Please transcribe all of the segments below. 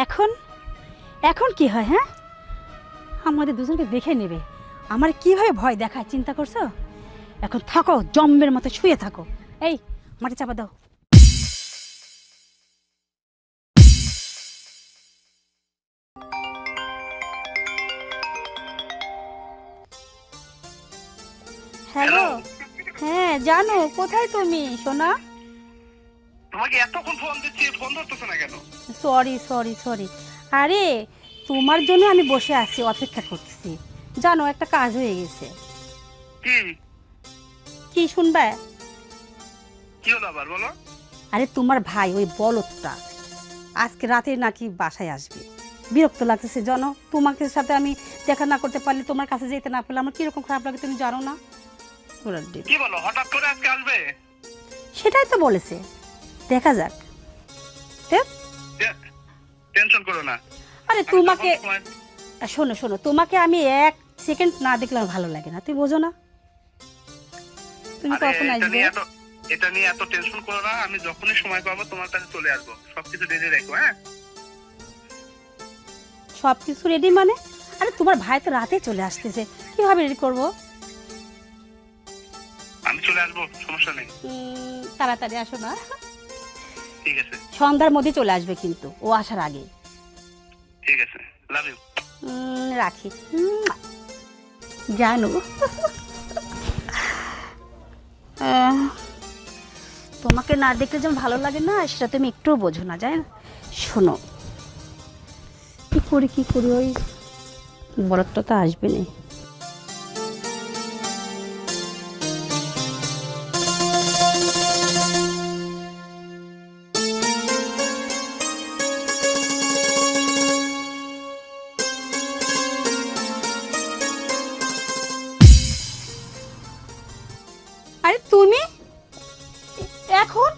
এখন এখন কি হয়? হ্যাঁ, আমাদের দুজনকে দেখে নেবে। আমার কিভাবে ভয় দেখায় চিন্তা করছো? এখন থাকো, জম্বের মতো শুয়ে থাকো। এই মাটি চাপা দাও। হ্যালো, হ্যাঁ জানো কোথায় তুমি সোনা? তোমাকে এতক্ষণ ফোন দিচ্ছি, ফোন ধরতেছ না কেন? সরি সরি সরি, আরে তোমার জন্য আমি বসে আছি, অপেক্ষা করতেছি। জানো একটা কাজ হয়ে গেছে। কি কি শুনবে? কি হলো আবার বলো? আরে তোমার ভাই ওই বলদটা আজকে রাতে নাকি বাসায় আসবে। বিরক্ত লাগতেছে জানো, তোমাকে সাথে আমি দেখা না করতে পারলে, তোমার কাছে যেতে না পারলে আমার কিরকম খারাপ লাগে তুমি জানো না? কি বলো, হঠাৎ করে আজকে আসবে? সেটাই তো বলেছে, দেখা যাক। টেনশন করো না। আরে আমি তোমাকে যখন সময়- শোনো শোনো, তোমাকে আমি এক সেকেন্ড না দেখলে আমার ভালো লাগে না, তুমি বোঝো না? তুমি আরে, কখন আসবে? এটা নিয়ে এত টেনশন করো না। আমি যখনই সময় পাবো তোমার কাছে চলে আসবো। সবকিছু রেডি রেখো। হ্যাঁ, সব কিছু রেডি মানে? আরে তোমার ভাই তো রাতে চলে আসতেছে, কিভাবে রেডি করবো? আমি চলে আসবো, সমস্যা নেই। তাড়াতাড়ি আসো না, ঠিক আছে, সন্ধ্যার মধ্যে চলে আসবে কিন্তু ও আসার আগে। ঠিক আছে, লাভ ইউ। রাখি। জানো তোমাকে না দেখলে যেমন ভালো লাগে না, সেটা তুমি একটুও বোঝো না, জানো? শোনো, কি করি ওই বলদটা তো আসবে না। আরে তুমি এখন?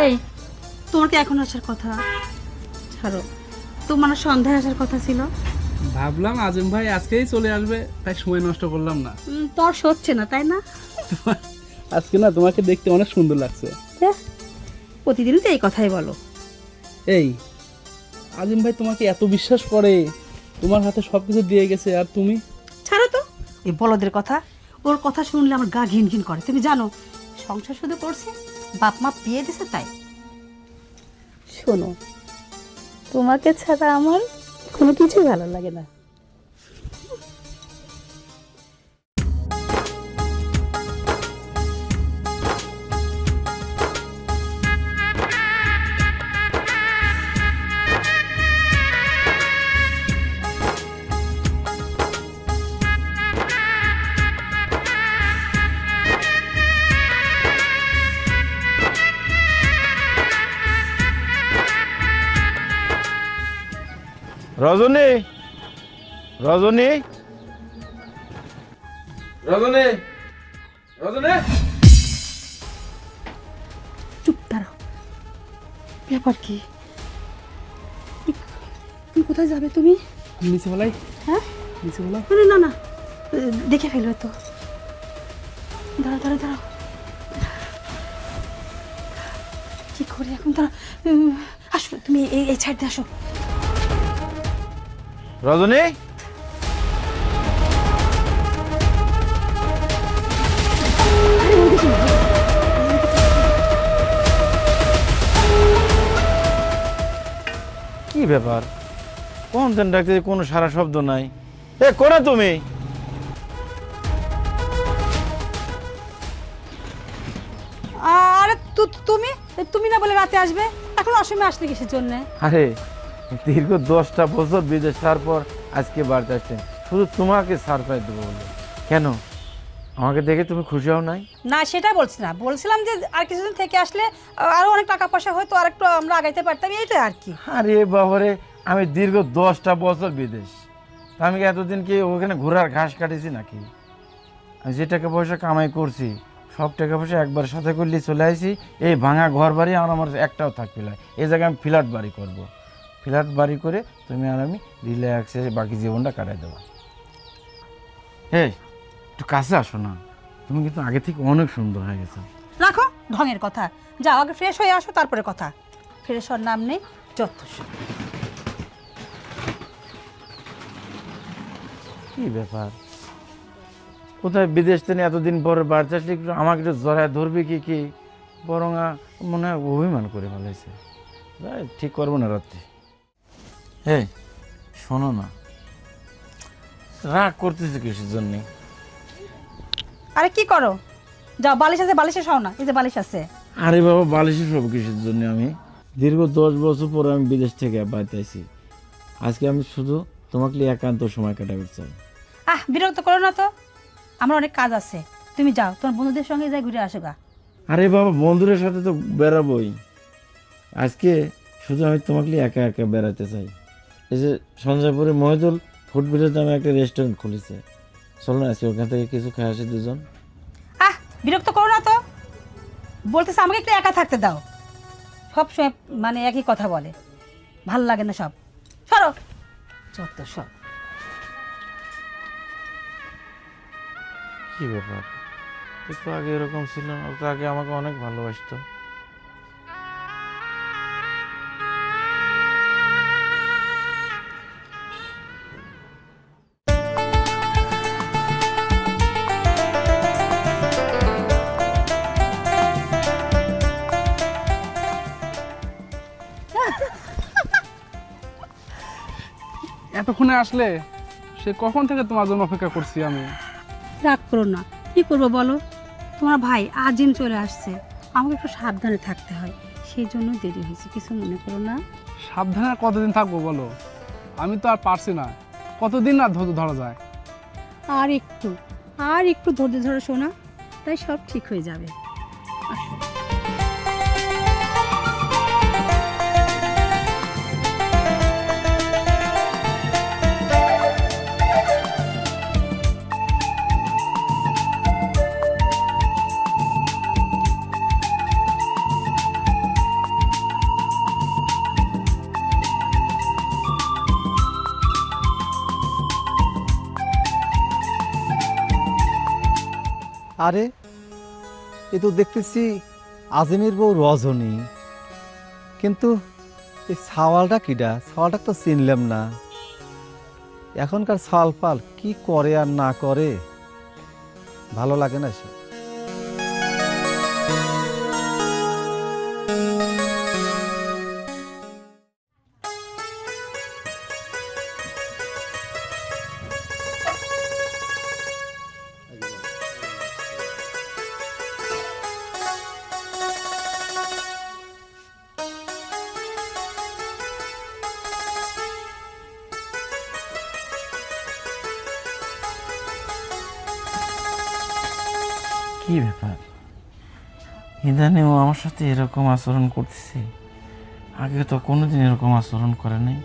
এই তোমার কি এখন আসার কথা? ছাড়ো, তোমার না সন্ধ্যায় আসার কথা ছিল? ভাবলাম আজম ভাই আজকেই চলে আসবে, তাই সময় নষ্ট করলাম না। তোর সচ্ছে না তাই না? আজকে না তোমাকে দেখতে অনেক সুন্দর লাগছে। প্রতিদিন তো এই কথাই বলো। এই আজিম ভাই তোমাকে এত বিশ্বাস করে, তোমার হাতে সবকিছু দিয়ে গেছে, আর তুমি? ছাড়ো তো এই বলদের কথা, ওর কথা শুনলে আমার গা ঘিন ঘিন করে। তুমি জানো সংসার শুধু করছে, বাপ মা বিয়ে দিছে তাই। শোনো, তোমাকে ছাড়া আমার কোনো কিছুই ভালো লাগে না। রজনী, রজনী, রজনী, রজনী। চুপ, দাঁড়াও। ব্যাপার কি? তুমি কোথায় যাবে তুমি? নিচে বলাই। হ্যাঁ, নিচে বলাই। না না, দেখে ফেলবে তো। দাঁড়াও দাঁড়াও দাঁড়াও, কি করে এখন? দাঁড়াও, আসো তুমি এই ছাড়তে আসো। রজনী, কি ব্যাপার? কোন দিন ডাকতে কোনো সারা শব্দ নাই। এ কোনা তুমি? আরে তুমি তুমি না বলে রাতে আসবে, এখন অসময়ে আসলে কিসের জন্য? আরে দীর্ঘ 10টা বছর বিদেশ থাকার পর আজকে বাড়িতে আসছেন, শুধু তোমাকে সারপ্রাইজ দেবো বলে। কেন, আমাকে দেখে তুমি খুশি হও নাই? না সেটা বলছি না, বলছিলাম যে আর কিছুদিন থেকে আসলে আরো অনেক টাকা পয়সা হয়তো আর একটু আমরা আগাইতে পারতাম, এইটাই আর কি। আরে বাবারে, আমি দীর্ঘ 10টা বছর বিদেশ, আমি কি এতদিন কি ওখানে ঘোরার ঘাস কাটিছি নাকি? আমি যে টাকা পয়সা কামাই করছি সব টাকা পয়সা একবার সাথে করলে চলে আসি এই ভাঙা ঘর বাড়ি। আর আমার একটাও থাকবে না, এই জায়গায় আমি ফ্ল্যাট বাড়ি করব। ফ্ল্যাট বাড়ি করে তুমি আর আমি রিল্যাক্সে বাকি জীবনটা কাটাই দেবো। এই একটু কাছে আসো না। তুমি কিন্তু আগে থেকে অনেক সুন্দর হয়ে গেছো। রাখো ঢঙের কথা, যাও আগে ফ্রেশ হয়ে আসো তারপরে কথা। ফ্রেশ হওয়ার নাম নেই, যত সব। কি ব্যাপার, কোথায় বিদেশ থেকে এতদিন পরে বাড়ি আসলে একটু আমাকে একটু জড়ায় ধরবে কি বরং মনে হয় অভিমান করে ফেলাইছে। ঠিক করবো না রাত্রি। হে শোনো না, রাগ করতেছে কিসের জন্যে? আরে কি করো, যাও বালিশ আছে বালিশে শোও না, এই যে বালিশ আছে। আরে বাবা, বালিশের সব কিসের জন্য? আমি দীর্ঘ 10 বছর পরে আমি বিদেশ থেকে বাড়িতে আইছি। আজকে আমি শুধু তোমাকে নিয়ে একান্ত সময় কাটাতে চাই। বিরক্ত করো না তো, আমার অনেক কাজ আছে। তুমি যাও তোমার বন্ধুদের সঙ্গে যাই ঘুরে আসো গা। আরে বাবা, বন্ধুদের সাথে তো বেড়াবোই, আজকে শুধু আমি তোমাকে নিয়ে একা একা বেড়াতে চাই। এই যে সঞ্জয়পুরে মহিদুল ফুটবিলের নামে একটা রেস্টুরেন্ট খুলেছে, চলো না আজকে ওখান থেকে কিছু খাই আসি দুজন। বিরক্ত করো না তো, বলতেছে আমাকে একটু একা থাকতে দাও। সব সময় মানে একই কথা বলে, ভাল লাগে না সব। সরো যত সব। কি ব্যাপার, একটু আগে এরকম ছিল না? ও তো আগে আমাকে অনেক ভালোবাসতো। এতক্ষণে আসলে? সে কখন থেকে তোমার জন্য অপেক্ষা করছি আমি। রাগ করো না, কি করবো বলো, তোমার ভাই আজিম চলে আসছে, আমাকে একটু সাবধানে থাকতে হয়, সেই জন্য দেরি হয়েছে, কিছু মনে করো না। সাবধানে আর কতদিন থাকবো বলো? আমি তো আর পারছি না, কতদিন আর ধৈর্য ধরা যায়? আর একটু ধৈর্য ধরো শোনা, তাই সব ঠিক হয়ে যাবে। আসো। আরে এ তো দেখতেছি আজিমের বউ রজনী, কিন্তু এই সাওয়ালটা কিডা? সাওয়ালটা তো চিনলাম না। এখনকার সাওয়াল পাল কি করে আর না করে, ভালো লাগে না সে। কি ব্যাপার, ইদানিং ও আমার সাথে এরকম আচরণ করতেছে? আগে তো কোনোদিন এরকম আচরণ করে নাই।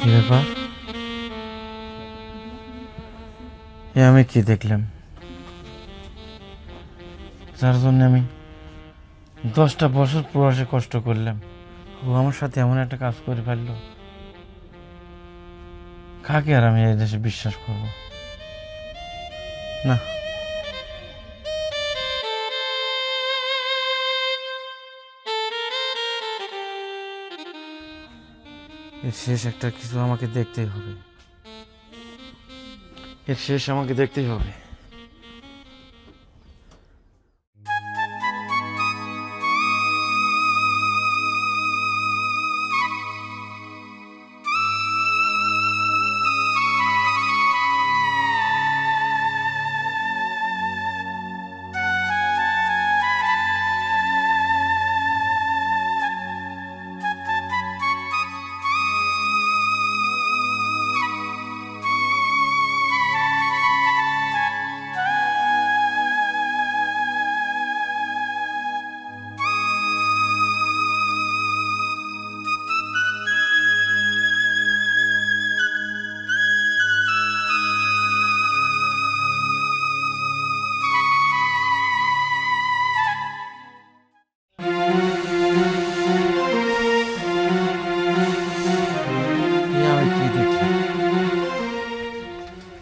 কি ব্যাপার, এ আমি কি দেখলাম? যার জন্য আমি 10টা বছর প্রবাসে কষ্ট করলাম, ও আমার সাথে এমন একটা কাজ করে ফেললো। কাকে আর আমি এই দেশে বিশ্বাস করব না? এর শেষ একটা কিছু আমাকে দেখতেই হবে, এর শেষ আমাকে দেখতেই হবে।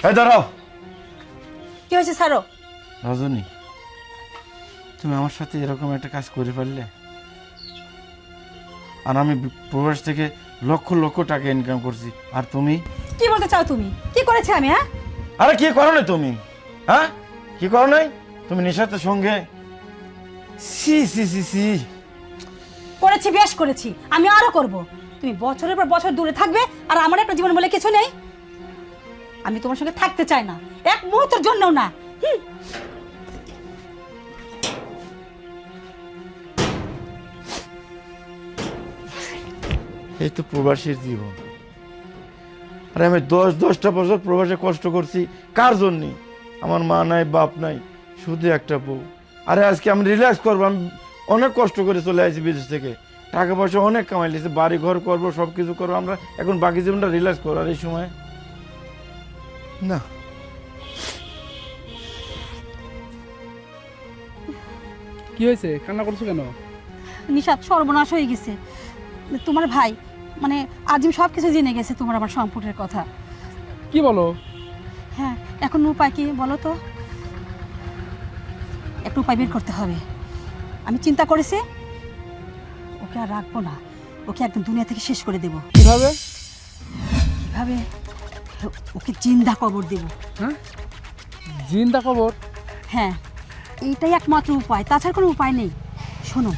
এই দাঁড়াও। কি হয়েছে স্যারো? রজনী, তুমি আমার সাথে এরকম একটা কাজ করে ফেললে, আর আমি প্রবাস থেকে লক্ষ লক্ষ টাকা ইনকাম করছি, আর তুমি? কি বলতে চাও তুমি? কি করেছি আমি? হ্যাঁ, আরে কি করো নাই তুমি? হ্যাঁ, কি করো নাই তুমি নিশাতের সঙ্গে? সি সি সি সি। করেছি, বেশ করেছি, আমি আরো করব। তুমি বছরের পর বছর দূরে থাকবে আর আমার একটা জীবন বলে কিছু নেই। আমি তোমার সঙ্গে থাকতে চাই না, এক মুহূর্তের জন্যও না। এই তো প্রবাসীর জীবন। আরে আমি 10টা বছর প্রবাসে কষ্ট করছি কার জন্য? আমার মা নাই, বাপ নাই, শুধু একটা বউ। আরে আজকে আমি রিল্যাক্স করবো, আমি অনেক কষ্ট করে চলে আসছি বিদেশ থেকে, টাকা পয়সা অনেক কামাই লিখছি, বাড়ি ঘর করবো, সব কিছু করবো, আমরা এখন বাকি জীবনটা রিল্যাক্স করবো। আর এই সময় না। কি হয়েছে, কান্না করছো কেন? নিশাত, সর্বনাশ হয়ে গেছে। তোমার ভাই মানে আজিম সব কিছু জেনে গেছে তোমার আমার সম্পর্কের কথা। কি বলো? হ্যাঁ, এখন উপায় কি বলো তো? একটা উপায় বের করতে হবে। আমি চিন্তা করেছি, ওকে আর রাখবো না, ওকে একদম দুনিয়া থেকে শেষ করে দেব। কিভাবে? কিভাবে? ওকে জিন্দা কবর দেব। হ্যাঁ, জিন্দা কবর? হ্যাঁ, এইটাই একমাত্র উপায়, তাছাড়া কোনো উপায় নেই। শোনো,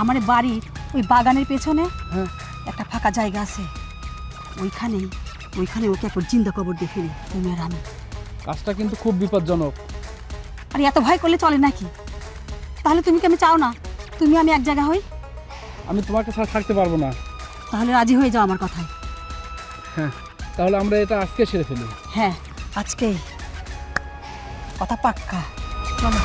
আমার বাড়ির ওই বাগানের পেছনে হ্যাঁ, একটা ফাঁকা জায়গা আছে, ওইখানে ওকে একবার জিন্দা কবর দিয়ে ফেলি, তুমি আর আমি। কাজটা কিন্তু খুব বিপজ্জনক। আর এত ভয় করলে চলে নাকি? তাহলে তুমি কি আমি চাও না তুমি আমি এক জায়গা হই? আমি তোমাকে ছাড়া থাকতে পারবো না। তাহলে রাজি হয়ে যাও আমার কথায়। হ্যাঁ, তাহলে আমরা এটা আজকে সেরে ফেলি। হ্যাঁ, আজকেই, কথা পাক্কা। চলো।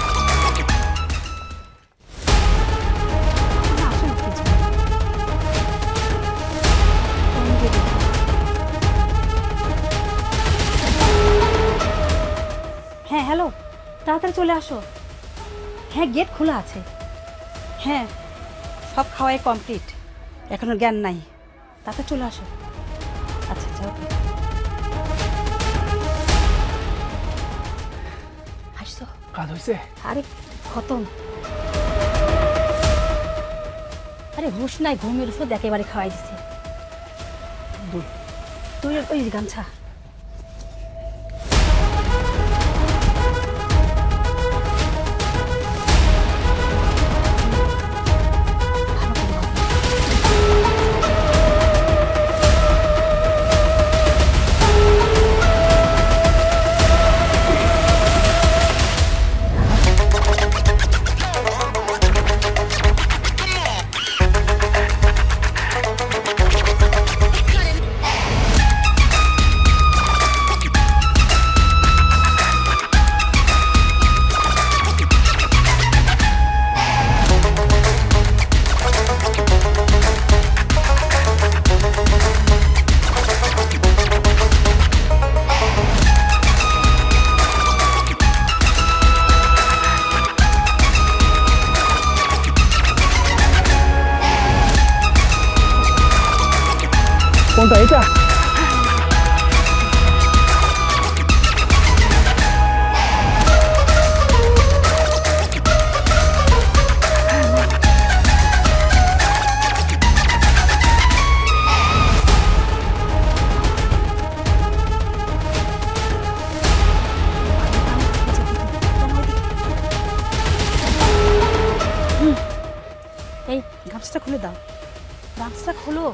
হ্যাঁ, হ্যালো, তাড়াতাড়ি চলে আসো। হ্যাঁ, গেট খোলা আছে। হ্যাঁ, সব খাওয়াই কমপ্লিট, এখনো জ্ঞান নাই। তাড়াতাড়ি চলে আসো। আচ্ছা আচ্ছা, ওকে। আসছো? কাজ হয়েছে? আরে খতম। আরে হুশ নাই, ঘুমের ওষুধ একেবারে খাওয়াই দিছে। তুই ওই গামছা। কোনটা, এটা? এই গামছাটা খুলে দাও, গামছাটা খোলো,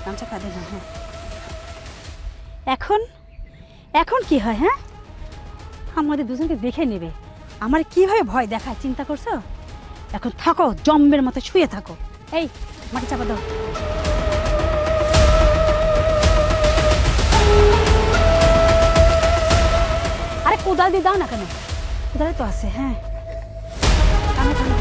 গামছা কাঁধে না। হ্যাঁ, এখন এখন কি হয়? হ্যাঁ, আমাদের দুজনকে দেখে নেবে, আমার কিভাবে ভয় দেখায় চিন্তা করছো? এখন থাকো, জম্বের মতো শুয়ে থাকো। এই মাটি চাপা দাও। আরে কোদাল দিয়ে দাও না কেন? কোদালে তো আছে। হ্যাঁ, কানে কানে।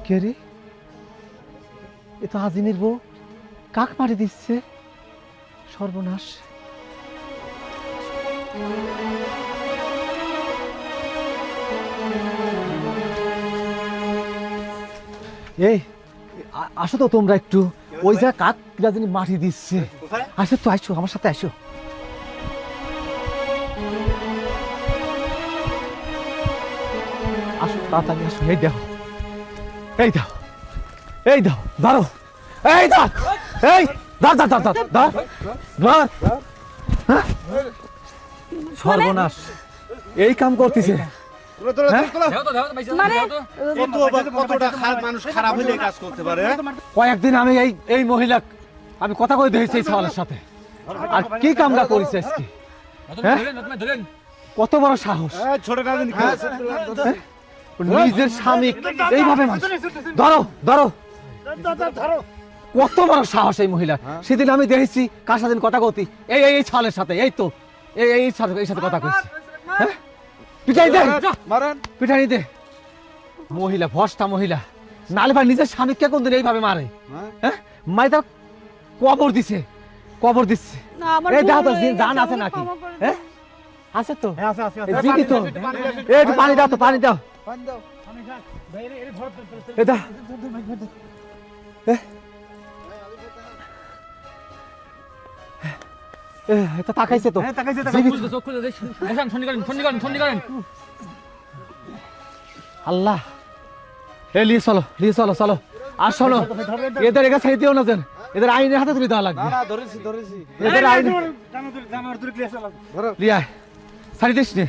কে রে? এ তো আজিমের বউ, কাক মারি দিচ্ছে। সর্বনাশ। এই আসো তো তোমরা একটু, ওই যা কাক কিরা জানি মাটি দিচ্ছে। আসো তো, আসো আমার সাথে আসো। আসো তাড়াতাড়ি আসো। এই দেখো, এই দাও, এই দাও, ধরো, এই দাও, এই ধর ধর ধর ধর ধর ধর। হ্যাঁ? সর্বনাশ, এই কাম করতেছে। মানে কয়েকদিন আমি এই মহিলা আমি কথা কই দিয়েছি এই ছাওয়ালের সাথে, আর কি কামটা করেছে আজকে? হ্যাঁ? কত বড় সাহস! নিজের স্বামী এইভাবে ধরো ধরো, কত বড় সাহস এই মহিলা! সেদিন আমি দেখেছি কার সাথে কথা কতি, এই এই ছাওয়ালের সাথে, এই তো এই সাথে কথা কইছি। হ্যাঁ, পিটাই দে, পিটাই দে। মহিলা, ভস্তা মহিলা, নালে ভাই নিজের স্বামীকে কোনদিন এইভাবে মারে? হ্যাঁ, মাই তার কবর দিছে, কবর দিচ্ছে। এই দাও তো, জান আছে নাকি? হ্যাঁ, আছে তো, জিগি তো। এই একটু পানি দাও তো, পানি দাও। এই দাও। এটা তাকাইছে তো, আল্লাহ। এ লিয়ে চলো, লিয়ে চলো, চলো। আর শোনো, এদের একা ছেড়ে দিও না যেন, এদের আইনের হাতে তুলে দেওয়া লাগবে। এদের আইন লিয়া ছাড়ি দিস নে।